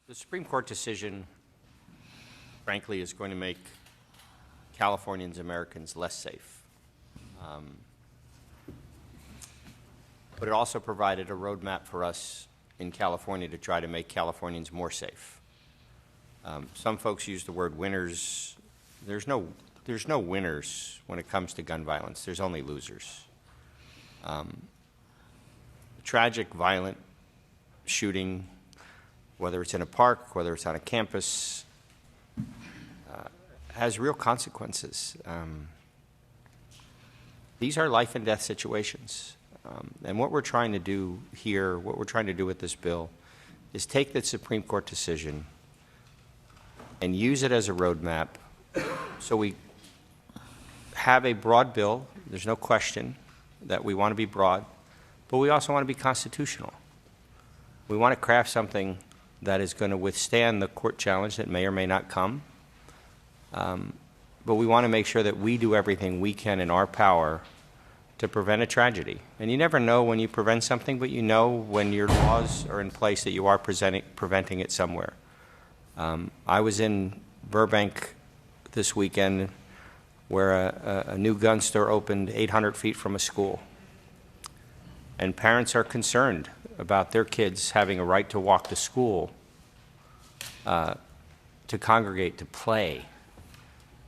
The Supreme Court decision, frankly, is going to make Californians, Americans less safe. But it also provided a roadmap for us in California to try to make Californians more safe. Some folks use the word winners. There's no winners when it comes to gun violence. There's only losers. Tragic, violent shooting, whether it's in a park, whether it's on a campus, has real consequences. These are life and death situations. And what we're trying to do here, what we're trying to do with this bill, is take the Supreme Court decision and use it as a roadmap so we have a broad bill. There's no question that we want to be broad, but we also want to be constitutional. We want to craft something that is going to withstand the court challenge that may or may not come. But we want to make sure that we do everything we can in our power to prevent a tragedy. And you never know when you prevent something, but you know when your laws are in place that you are preventing it somewhere. I was in Burbank this weekend where a new gun store opened 800 feet from a school. And parents are concerned about their kids having a right to walk to school, to congregate, to play,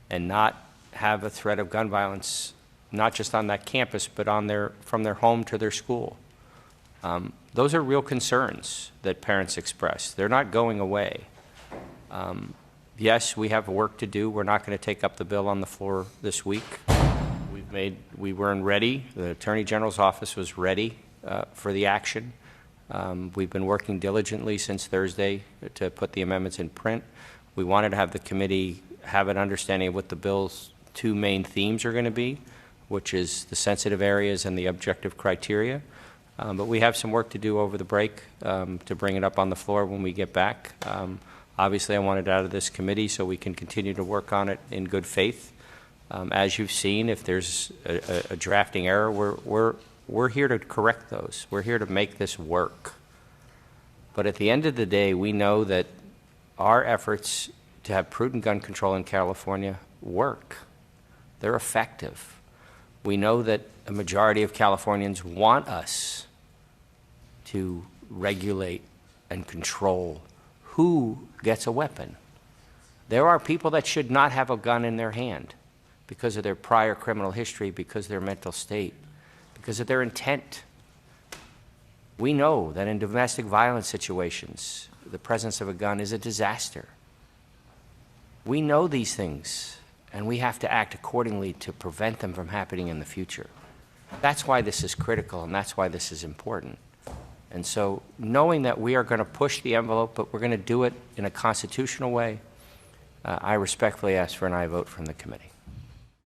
and not have a threat of gun violence, not just on that campus, but from their home to their school. Those are real concerns that parents express. They're not going away. Yes, we have work to do. We're not going to take up the bill on the floor this week. We weren't ready. The Attorney General's office was ready for the action. We've been working diligently since Thursday to put the amendments in print. We wanted to have the committee have an understanding of what the bill's two main themes are going to be, which is the sensitive areas and the objective criteria. But we have some work to do over the break to bring it up on the floor when we get back. Obviously, I want it out of this committee so we can continue to work on it in good faith. As you've seen, if there's a drafting error, we're here to correct those. We're here to make this work. But at the end of the day, we know that our efforts to have prudent gun control in California work. They're effective. We know that a majority of Californians want us to regulate and control who gets a weapon. There are people that should not have a gun in their hand because of their prior criminal history, because of their mental state, because of their intent. We know that in domestic violence situations, the presence of a gun is a disaster. We know these things, and we have to act accordingly to prevent them from happening in the future. That's why this is critical, and that's why this is important. And so knowing that we are going to push the envelope, but we're going to do it in a constitutional way, I respectfully ask for an aye vote from the committee.